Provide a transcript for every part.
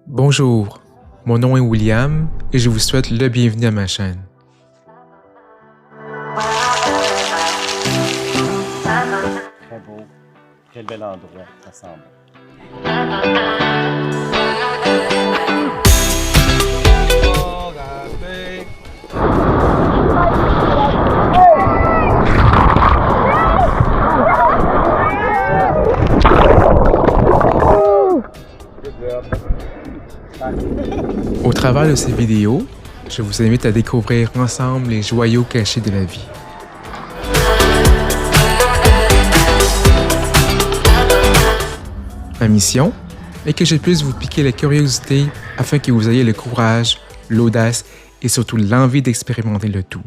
Bonjour, mon nom est William et je vous souhaite le bienvenu à ma chaîne. Très beau, quel bel endroit, ça semble. Au travers de ces vidéos, je vous invite à découvrir ensemble les joyaux cachés de la vie. Ma mission est que je puisse vous piquer la curiosité afin que vous ayez le courage, l'audace et surtout l'envie d'expérimenter le tout.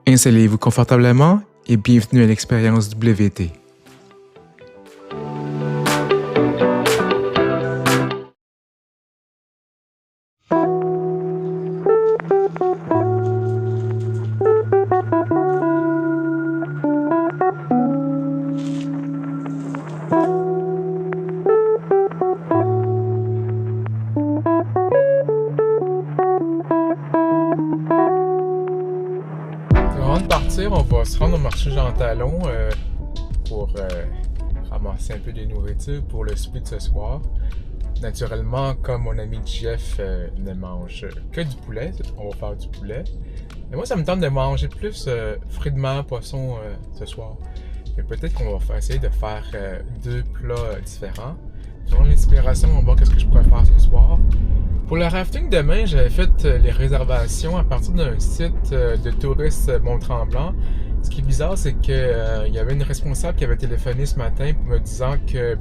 Installez-vous confortablement et bienvenue à l'expérience WT. Avant de partir, on va se rendre au marché Jean Talon pour ramasser un peu de nourriture pour le souper de ce soir. Naturellement, comme mon ami Jeff ne mange que du poulet, on va faire du poulet. Mais moi, ça me tente de manger plus fruits de mer, poisson ce soir. Et peut-être qu'on va essayer de faire deux plats différents. Selon l'inspiration, on va voir qu'est-ce que je pourrais faire ce soir. Pour le rafting demain, j'avais fait les réservations à partir d'un site de touristes Mont-Tremblant. Ce qui est bizarre, c'est qu'il y avait une responsable qui avait téléphoné ce matin me disant que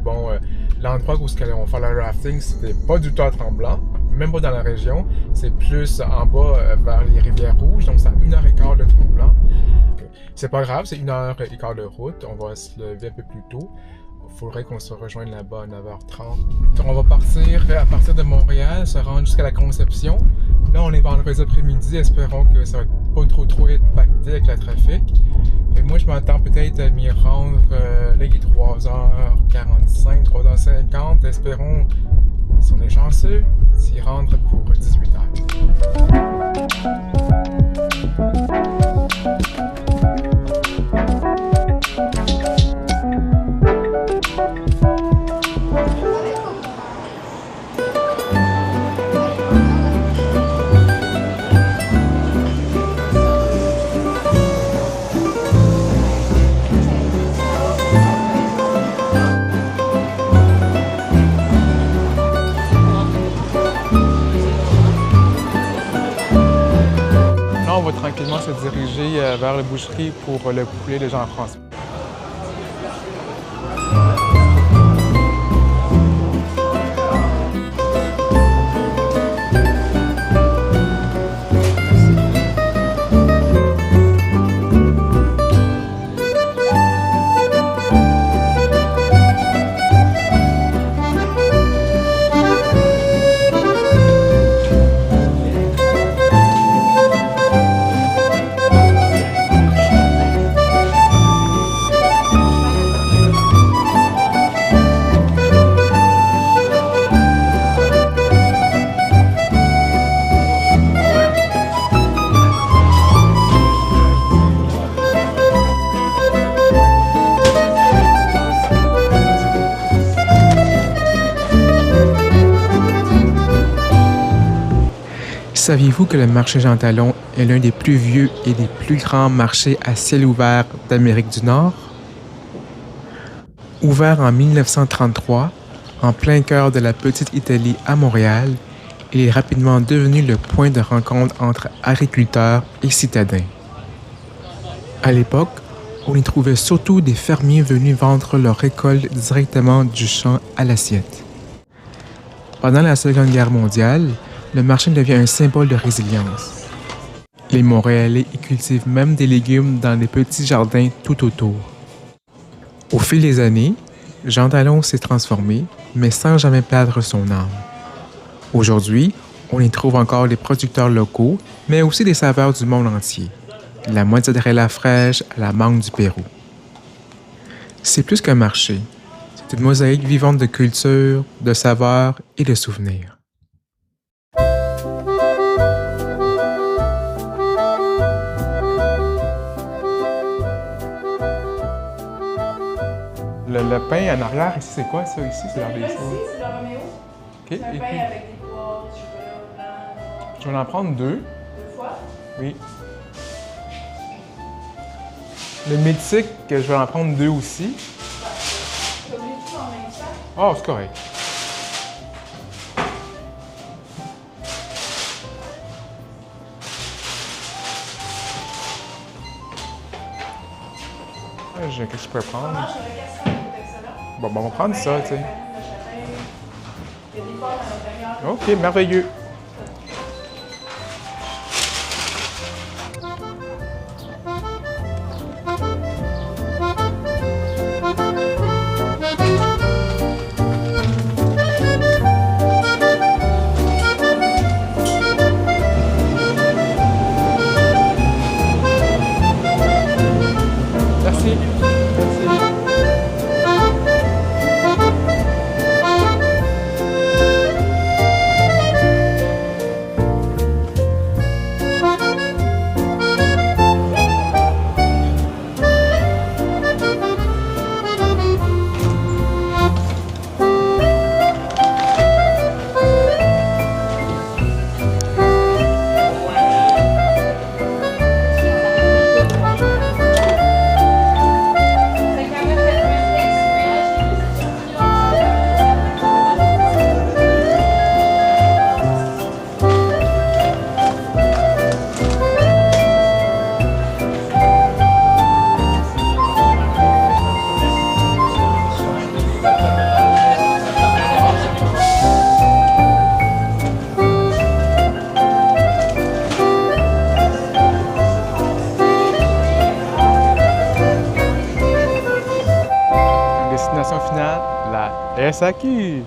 l'endroit où on va faire le rafting, c'était pas du tout à Tremblant, même pas dans la région. C'est plus en bas vers les Rivières-Rouges, donc c'est à 1h15 de Tremblant. C'est pas grave, c'est 1h15 de route, on va se lever un peu plus tôt. Il faudrait qu'on se rejoigne là-bas à 9h30. Donc on va partir à partir de Montréal, se rendre jusqu'à la Conception. Là, on est vendredi après-midi, espérons que ça va pas trop impacté avec le trafic. Et moi, je m'attends peut-être à m'y rendre, là il est 3h45, 3h50. Espérons, si on est chanceux, s'y rendre pour 18h. On va tranquillement se diriger vers la boucherie pour le poulet de Jean-François. Saviez-vous que le marché Jean Talon est l'un des plus vieux et des plus grands marchés à ciel ouvert d'Amérique du Nord? Ouvert en 1933, en plein cœur de la petite Italie à Montréal, il est rapidement devenu le point de rencontre entre agriculteurs et citadins. À l'époque, on y trouvait surtout des fermiers venus vendre leurs récoltes directement du champ à l'assiette. Pendant la Seconde Guerre mondiale, le marché devient un symbole de résilience. Les Montréalais y cultivent même des légumes dans des petits jardins tout autour. Au fil des années, Jean Talon s'est transformé, mais sans jamais perdre son âme. Aujourd'hui, on y trouve encore des producteurs locaux, mais aussi des saveurs du monde entier. De la mozzarella fraîche à la mangue du Pérou. C'est plus qu'un marché, C'est une mosaïque vivante de culture, de saveurs et de souvenirs. Le pain en arrière, ici, c'est quoi ça? Ici, c'est l'heure des Ici, choses. c'est le Roméo. OK, C'est un et pain puis, avec des pois, du chocolat blanc, je vais en prendre 2. 2 fois. Oui. Le mythique, je vais en prendre 2 aussi. Tu as oublié tout en même temps. Oh, c'est correct. Qu'est-ce que je peux prendre? Fromage avec casserole, c'est excellent. Bon, on va prendre ça, tu sais. Il y a des pommes à l'intérieur. OK, merveilleux. Merci. Merci. Destination finale, la SAQ.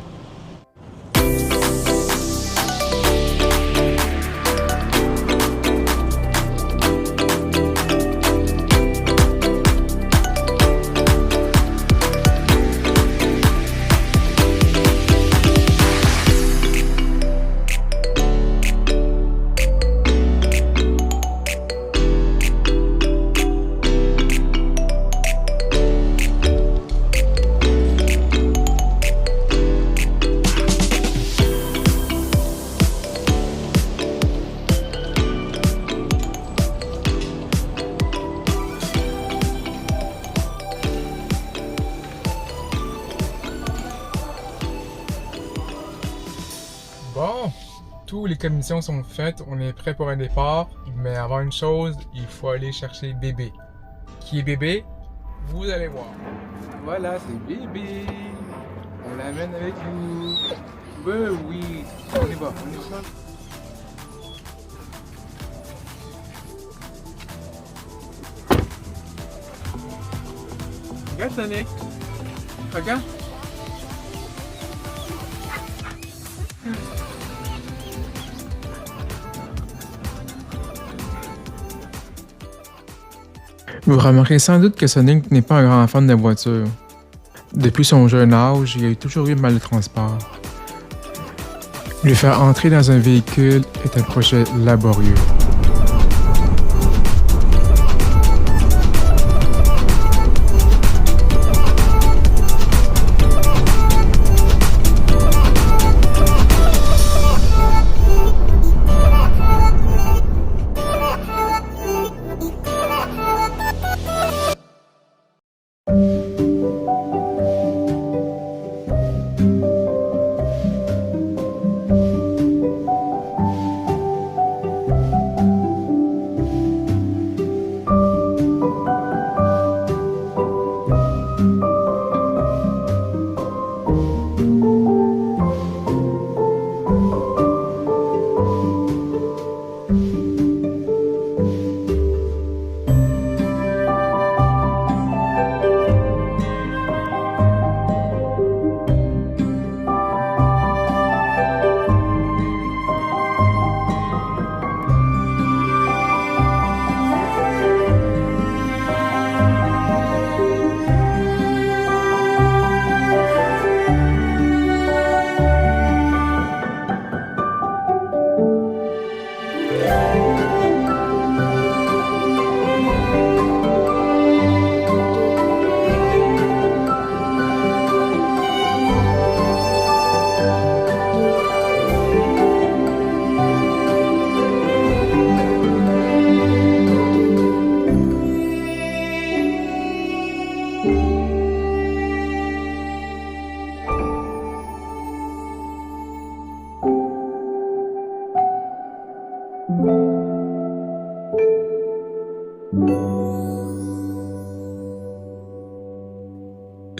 Bon, toutes les commissions sont faites, on est prêt pour un départ, mais avant une chose, il faut aller chercher bébé. Qui est bébé? Vous allez voir. Voilà, c'est bébé. On l'amène avec nous. Ben oui, on y va, on y va. Regarde, Sonic. Regarde. Vous remarquez sans doute que Sonic n'est pas un grand fan de voiture. Depuis son jeune âge, il a toujours eu mal de transport. Lui faire entrer dans un véhicule est un projet laborieux.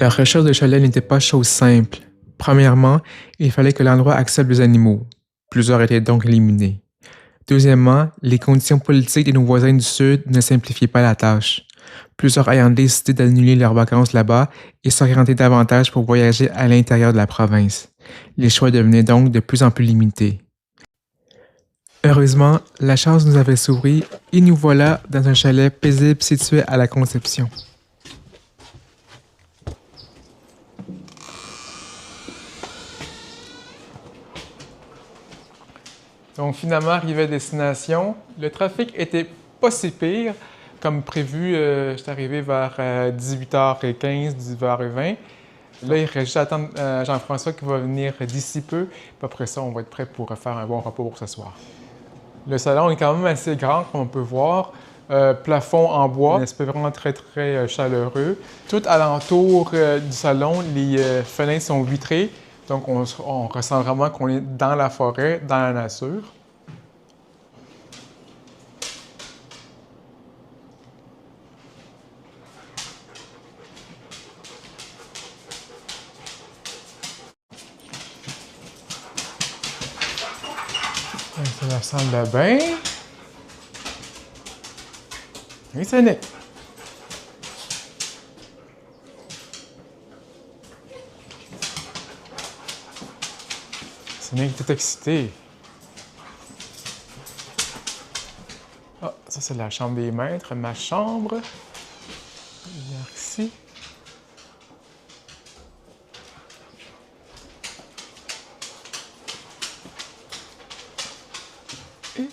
La recherche de chalet n'était pas chose simple. Premièrement, il fallait que l'endroit accepte les animaux. Plusieurs étaient donc éliminés. Deuxièmement, les conditions politiques de nos voisins du Sud ne simplifiaient pas la tâche. Plusieurs ayant décidé d'annuler leurs vacances là-bas et s'orienter davantage pour voyager à l'intérieur de la province. Les choix devenaient donc de plus en plus limités. Heureusement, la chance nous avait souri et nous voilà dans un chalet paisible situé à la Conception. Donc finalement, arrivé à destination, le trafic était pas si pire. Comme prévu, je suis arrivé vers 18h15, 18h20. Là, il reste juste à attendre Jean-François qui va venir d'ici peu. Puis après ça, on va être prêt pour faire un bon repas pour ce soir. Le salon est quand même assez grand, comme on peut voir. Plafond en bois, un aspect vraiment très, très chaleureux. Tout alentour du salon, les fenêtres sont vitrées. Donc, on ressent vraiment qu'on est dans la forêt, dans la nature. Ça la semble bien. Oui, c'est Nick. C'est Nick qui est excité. Ah, ça c'est la chambre des maîtres, ma chambre. Merci. Et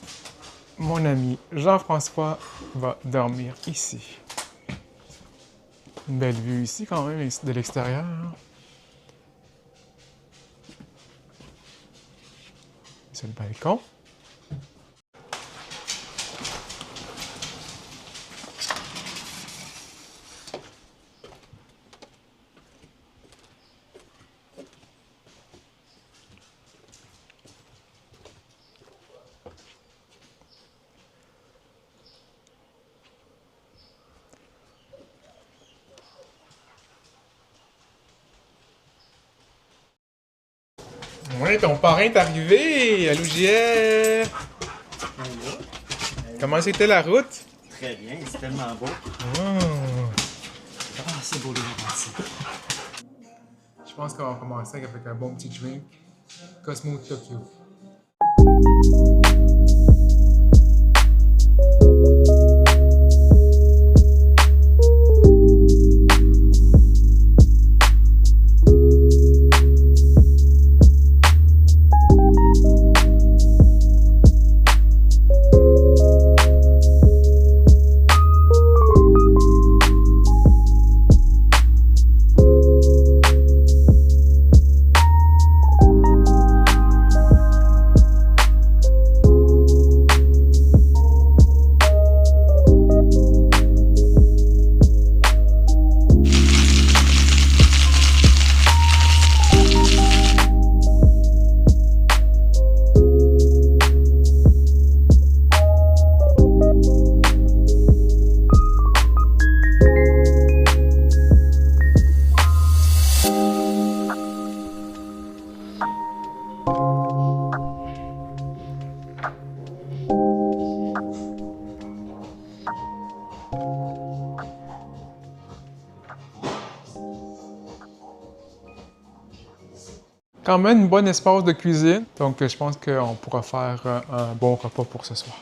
mon ami Jean-François va dormir ici. Une belle vue ici quand même, de l'extérieur. C'est le balcon. Oui, ton parrain est arrivé! Allô, JR! Comment c'était la route? Très bien, c'est tellement beau. Oh. Ah, c'est beau les vacances. Je pense qu'on va commencer avec un bon petit drink. Cosmo Tokyo. Quand même une bonne espace de cuisine, donc je pense qu'on pourra faire un bon repas pour ce soir.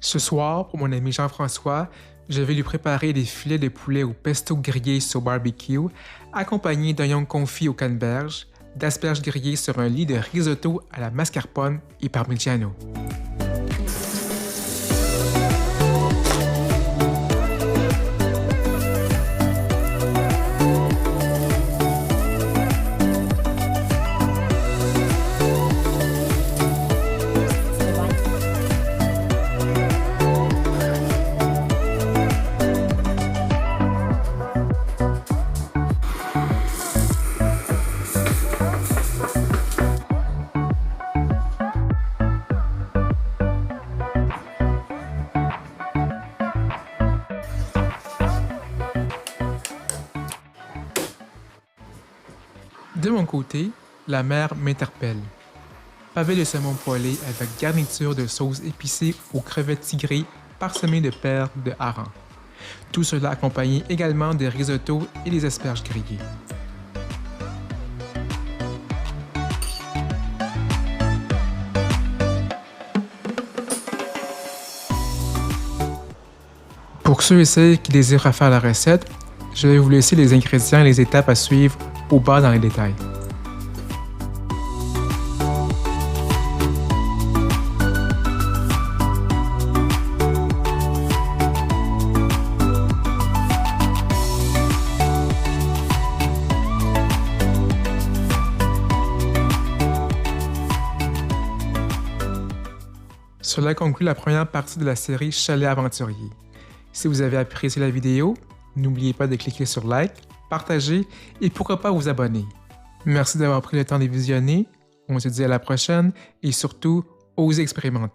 Ce soir, pour mon ami Jean-François, je vais lui préparer des filets de poulet au pesto grillé sur barbecue, accompagnés d'oignons confits au canneberge, d'asperges grillées sur un lit de risotto à la mascarpone et parmigiano. De mon côté, la mer m'interpelle. Pavé de saumon poêlé avec garniture de sauce épicée aux crevettes tigrées parsemées de perles de hareng. Tout cela accompagné également de risotto et des asperges grillées. Pour ceux et celles qui désirent refaire la recette, je vais vous laisser les ingrédients et les étapes à suivre au bas dans les détails. Cela conclut la première partie de la série Chalet aventurier. Si vous avez apprécié la vidéo, n'oubliez pas de cliquer sur like, partager et pourquoi pas vous abonner. Merci d'avoir pris le temps de visionner, on se dit à la prochaine et surtout, osez expérimenter.